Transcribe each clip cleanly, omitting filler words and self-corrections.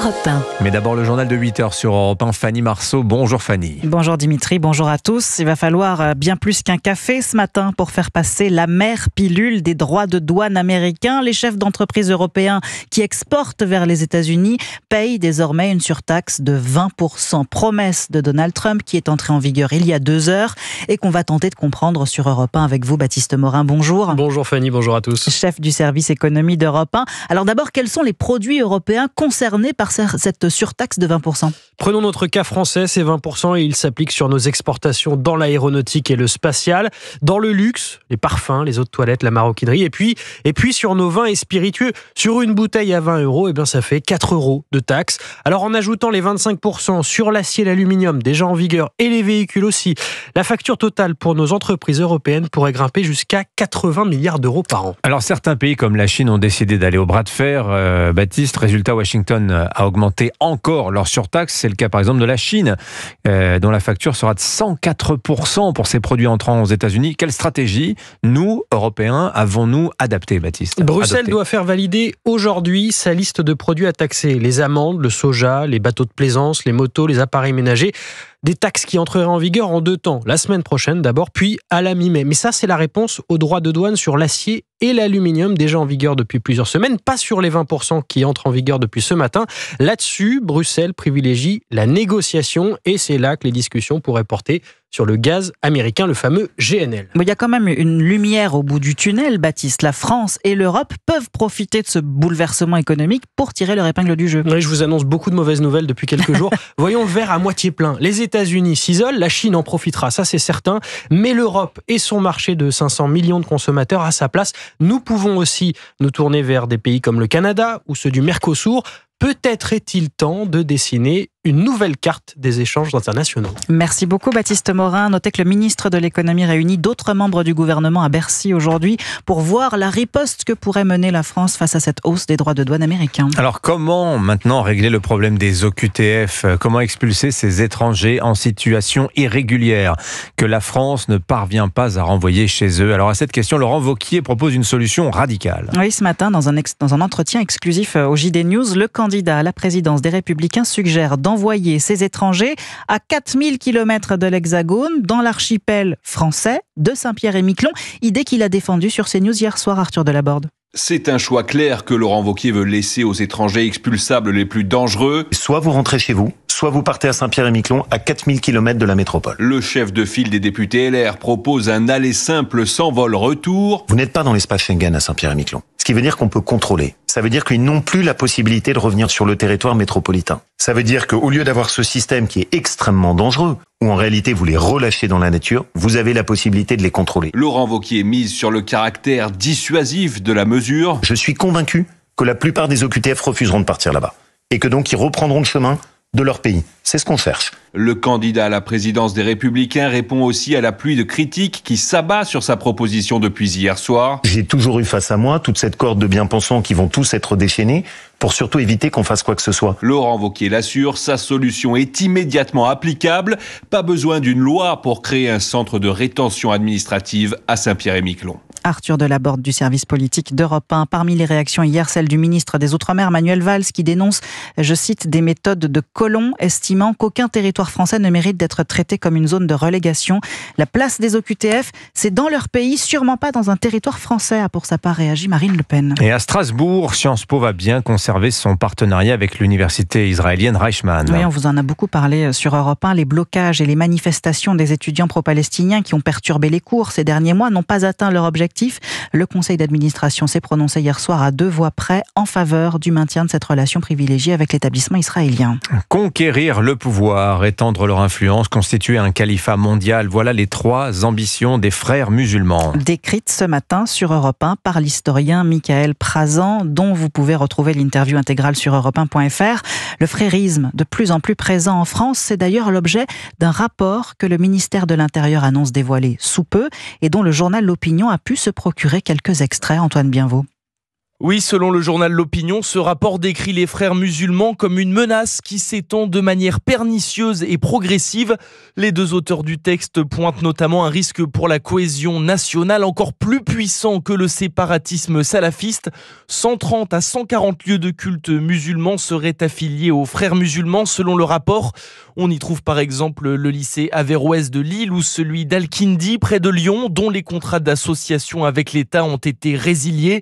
Europe 1. Mais d'abord le journal de 8h sur Europe 1, Fanny Marceau. Bonjour Fanny. Bonjour Dimitri, bonjour à tous. Il va falloir bien plus qu'un café ce matin pour faire passer l'amère pilule des droits de douane américains. Les chefs d'entreprises européens qui exportent vers les États-Unis payent désormais une surtaxe de 20%. Promesse de Donald Trump qui est entrée en vigueur il y a 2 heures et qu'on va tenter de comprendre sur Europe 1 avec vous, Baptiste Morin. Bonjour. Bonjour Fanny, bonjour à tous. Chef du service économie d'Europe 1. Alors d'abord, quels sont les produits européens concernés par cette surtaxe de 20%? Prenons notre cas français, c'est 20% et il s'applique sur nos exportations dans l'aéronautique et le spatial, dans le luxe, les parfums, les eaux de toilette, la maroquinerie et puis sur nos vins et spiritueux. Sur une bouteille à 20 €, ça fait 4 € de taxe. Alors en ajoutant les 25% sur l'acier et l'aluminium déjà en vigueur et les véhicules aussi, la facture totale pour nos entreprises européennes pourrait grimper jusqu'à 80 milliards d'euros par an. Alors certains pays comme la Chine ont décidé d'aller au bras de fer. Baptiste, résultat, Washington a augmenté encore leur surtaxe. C'est le cas par exemple de la Chine, dont la facture sera de 104% pour ses produits entrant aux États-Unis. Quelle stratégie, nous, Européens, avons-nous adapté, Baptiste? Bruxelles doit faire valider aujourd'hui sa liste de produits à taxer. Les amandes, le soja, les bateaux de plaisance, les motos, les appareils ménagers. Des taxes qui entreraient en vigueur en 2 temps. La semaine prochaine d'abord, puis à la mi-mai. Mais ça, c'est la réponse aux droits de douane sur l'acier et l'aluminium déjà en vigueur depuis plusieurs semaines. Pas sur les 20% qui entrent en vigueur depuis ce matin. Là-dessus, Bruxelles privilégie la négociation et c'est là que les discussions pourraient porter sur le gaz américain, le fameux GNL. Il y a quand même une lumière au bout du tunnel, Baptiste. La France et l'Europe peuvent profiter de ce bouleversement économique pour tirer leur épingle du jeu. Oui, je vous annonce beaucoup de mauvaises nouvelles depuis quelques jours. Voyons le verre à moitié plein. Les États-Unis s'isolent, la Chine en profitera, ça c'est certain. Mais l'Europe et son marché de 500 millions de consommateurs à sa place. Nous pouvons aussi nous tourner vers des pays comme le Canada ou ceux du Mercosur. Peut-être est-il temps de dessiner une nouvelle carte des échanges internationaux. Merci beaucoup Baptiste Morin. Notez que le ministre de l'économie réunit d'autres membres du gouvernement à Bercy aujourd'hui pour voir la riposte que pourrait mener la France face à cette hausse des droits de douane américains. Alors comment maintenant régler le problème des OQTF? Comment expulser ces étrangers en situation irrégulière que la France ne parvient pas à renvoyer chez eux? Alors à cette question, Laurent Wauquiez propose une solution radicale. Oui, ce matin, dans un entretien exclusif au JD News, le candidat à la présidence des Républicains suggère d'envoyer ces étrangers à 4000 km de l'Hexagone, dans l'archipel français de Saint-Pierre-et-Miquelon. Idée qu'il a défendue sur CNews hier soir, Arthur Delaborde. C'est un choix clair que Laurent Wauquiez veut laisser aux étrangers expulsables les plus dangereux. Soit vous rentrez chez vous, soit vous partez à Saint-Pierre-et-Miquelon, à 4000 km de la métropole. Le chef de file des députés LR propose un aller simple sans vol retour. Vous n'êtes pas dans l'espace Schengen à Saint-Pierre-et-Miquelon. Ce qui veut dire qu'on peut contrôler. Ça veut dire qu'ils n'ont plus la possibilité de revenir sur le territoire métropolitain. Ça veut dire qu'au lieu d'avoir ce système qui est extrêmement dangereux, où en réalité vous les relâchez dans la nature, vous avez la possibilité de les contrôler. Laurent Wauquiez mise sur le caractère dissuasif de la mesure. Je suis convaincu que la plupart des OQTF refuseront de partir là-bas. Et que donc ils reprendront le chemin de leur pays. C'est ce qu'on cherche. Le candidat à la présidence des Républicains répond aussi à la pluie de critiques qui s'abat sur sa proposition depuis hier soir. J'ai toujours eu face à moi toute cette corde de bien-pensants qui vont tous être déchaînés pour surtout éviter qu'on fasse quoi que ce soit. Laurent Wauquiez l'assure, sa solution est immédiatement applicable. Pas besoin d'une loi pour créer un centre de rétention administrative à Saint-Pierre-et-Miquelon. Arthur Delaborde du service politique d'Europe 1. Parmi les réactions hier, celle du ministre des Outre-mer, Manuel Valls, qui dénonce, je cite, des méthodes de colons, estimant qu'aucun territoire français ne mérite d'être traité comme une zone de relégation. La place des OQTF, c'est dans leur pays, sûrement pas dans un territoire français, a pour sa part réagi Marine Le Pen. Et à Strasbourg, Sciences Po va bien conserver son partenariat avec l'université israélienne Reichmann. Oui, on vous en a beaucoup parlé sur Europe 1. Les blocages et les manifestations des étudiants pro-palestiniens qui ont perturbé les cours ces derniers mois n'ont pas atteint leur objectif. Le conseil d'administration s'est prononcé hier soir à 2 voix près en faveur du maintien de cette relation privilégiée avec l'établissement israélien. Conquérir le pouvoir, étendre leur influence, constituer un califat mondial, voilà les 3 ambitions des frères musulmans. Décrites ce matin sur Europe 1 par l'historien Michael Prazan, dont vous pouvez retrouver l'interview intégrale sur europe1.fr. Le frérisme, de plus en plus présent en France, c'est d'ailleurs l'objet d'un rapport que le ministère de l'Intérieur annonce dévoiler sous peu et dont le journal L'Opinion a pu se procurer quelques extraits. Antoine Bienvaux. Oui, selon le journal L'Opinion, ce rapport décrit les frères musulmans comme une menace qui s'étend de manière pernicieuse et progressive. Les deux auteurs du texte pointent notamment un risque pour la cohésion nationale encore plus puissant que le séparatisme salafiste. 130 à 140 lieux de culte musulmans seraient affiliés aux frères musulmans selon le rapport. On y trouve par exemple le lycée Averroès de Lille ou celui d'Al-Kindi près de Lyon, dont les contrats d'association avec l'État ont été résiliés.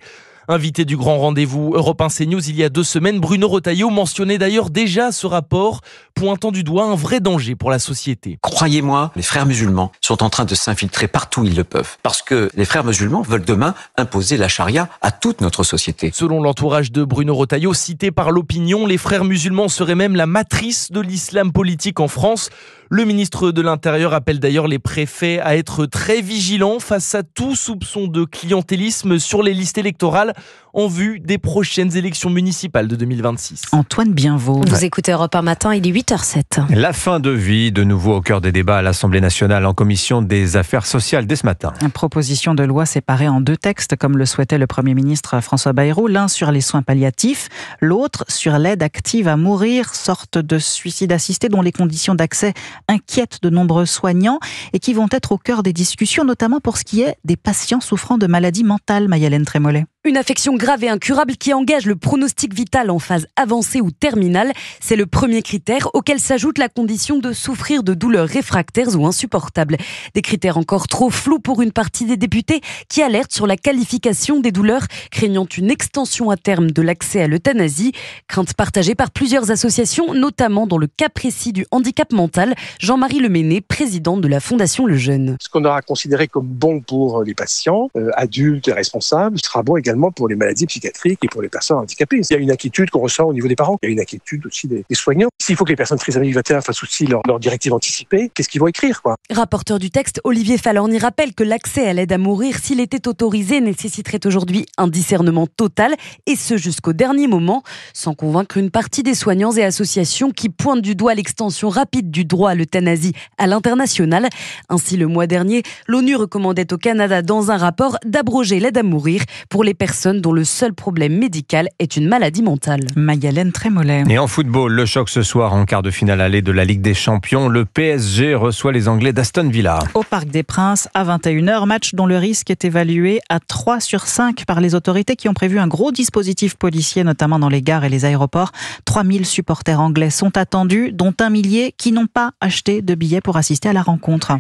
Invité du grand rendez-vous Europe 1 CNews il y a 2 semaines, Bruno Retailleau mentionnait d'ailleurs déjà ce rapport, pointant du doigt un vrai danger pour la société. Croyez-moi, les frères musulmans sont en train de s'infiltrer partout où ils le peuvent. Parce que les frères musulmans veulent demain imposer la charia à toute notre société. Selon l'entourage de Bruno Retailleau, cité par l'Opinion, les frères musulmans seraient même la matrice de l'islam politique en France. Le ministre de l'Intérieur appelle d'ailleurs les préfets à être très vigilants face à tout soupçon de clientélisme sur les listes électorales en vue des prochaines élections municipales de 2026. Antoine Bienvaux. Vous écoutez Europe 1 matin, il est 8h07. La fin de vie, de nouveau au cœur des débats à l'Assemblée nationale en commission des affaires sociales dès ce matin. Une proposition de loi séparée en 2 textes, comme le souhaitait le Premier ministre François Bayrou. L'un sur les soins palliatifs, l'autre sur l'aide active à mourir, sorte de suicide assisté dont les conditions d'accès inquiètent de nombreux soignants et qui vont être au cœur des discussions, notamment pour ce qui est des patients souffrant de maladies mentales, Maï-Hélène Trémollet. Une affection grave et incurable qui engage le pronostic vital en phase avancée ou terminale. C'est le premier critère auquel s'ajoute la condition de souffrir de douleurs réfractaires ou insupportables. Des critères encore trop flous pour une partie des députés qui alertent sur la qualification des douleurs, craignant une extension à terme de l'accès à l'euthanasie. Crainte partagée par plusieurs associations, notamment dans le cas précis du handicap mental. Jean-Marie Leméné, président de la Fondation Le Jeune. Ce qu'on aura considéré comme bon pour les patients, adultes et responsables, sera bon également pour les maladies psychiatriques et pour les personnes handicapées. Il y a une inquiétude qu'on ressent au niveau des parents. Il y a une inquiétude aussi des soignants. S'il faut que les personnes trisomiques 21 fassent aussi leur directive anticipée, qu'est-ce qu'ils vont écrire, quoi ? Rapporteur du texte, Olivier Falorni rappelle que l'accès à l'aide à mourir, s'il était autorisé, nécessiterait aujourd'hui un discernement total, et ce jusqu'au dernier moment, sans convaincre une partie des soignants et associations qui pointent du doigt l'extension rapide du droit à l'euthanasie à l'international. Ainsi, le mois dernier, l'ONU recommandait au Canada, dans un rapport, d'abroger l'aide à mourir pour les personnes dont le seul problème médical est une maladie mentale. Maï-Hélène Trémollet. Et en football, le choc ce soir en quart de finale aller de la Ligue des Champions. Le PSG reçoit les Anglais d'Aston Villa. Au Parc des Princes, à 21h, match dont le risque est évalué à 3 sur 5 par les autorités qui ont prévu un gros dispositif policier, notamment dans les gares et les aéroports. 3000 supporters anglais sont attendus, dont 1 millier qui n'ont pas acheté de billets pour assister à la rencontre.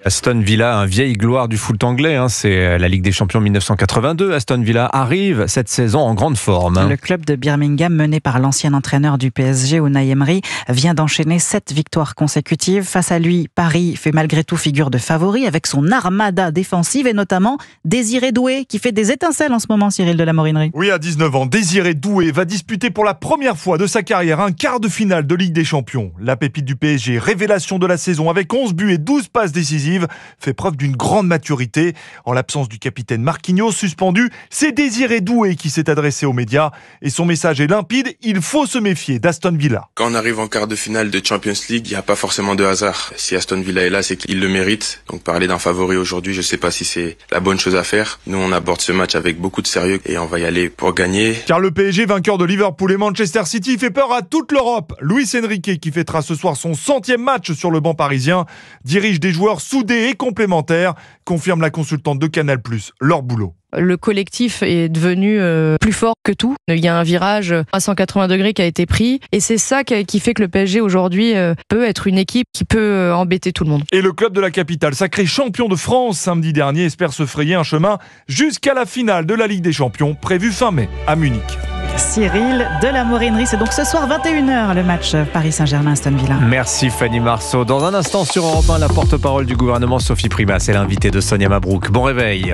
Aston Villa, un vieille gloire du foot anglais, c'est la Ligue des Champions 1982. Aston Villa arrive cette saison en grande forme. Le club de Birmingham, mené par l'ancien entraîneur du PSG, Unai Emery, vient d'enchaîner 7 victoires consécutives. Face à lui, Paris fait malgré tout figure de favori avec son armada défensive et notamment Désiré Doué qui fait des étincelles en ce moment, Cyril de la Morinerie. Oui, à 19 ans, Désiré Doué va disputer pour la première fois de sa carrière un quart de finale de Ligue des Champions. La pépite du PSG, révélation de la saison avec 11 buts et 12 passes décisives, fait preuve d'une grande maturité. En l'absence du capitaine Marquinhos suspendu, c'est Désiré Doué qui s'est adressé aux médias et son message est limpide, il faut se méfier d'Aston Villa. Quand on arrive en quart de finale de Champions League, il n'y a pas forcément de hasard. Si Aston Villa est là, c'est qu'il le mérite. Donc parler d'un favori aujourd'hui, je ne sais pas si c'est la bonne chose à faire. Nous, on aborde ce match avec beaucoup de sérieux et on va y aller pour gagner. Car le PSG, vainqueur de Liverpool et Manchester City, fait peur à toute l'Europe. Luis Enrique, qui fêtera ce soir son 100e match sur le banc parisien, dirige des joueurs soudés et complémentaires, confirme la consultante de Canal+, Laure Boulot. Le collectif est devenu plus fort que tout. Il y a un virage à 180 degrés qui a été pris et c'est ça qui fait que le PSG aujourd'hui peut être une équipe qui peut embêter tout le monde. Et le club de la capitale, sacré champion de France samedi dernier, espère se frayer un chemin jusqu'à la finale de la Ligue des Champions, prévue fin mai à Munich. Cyril de la Morinerie, c'est donc ce soir 21h le match Paris Saint-Germain-Aston Villa. Merci Fanny Marceau. Dans un instant sur Europe 1, la porte-parole du gouvernement Sophie Primas est l'invitée de Sonia Mabrouk. Bon réveil.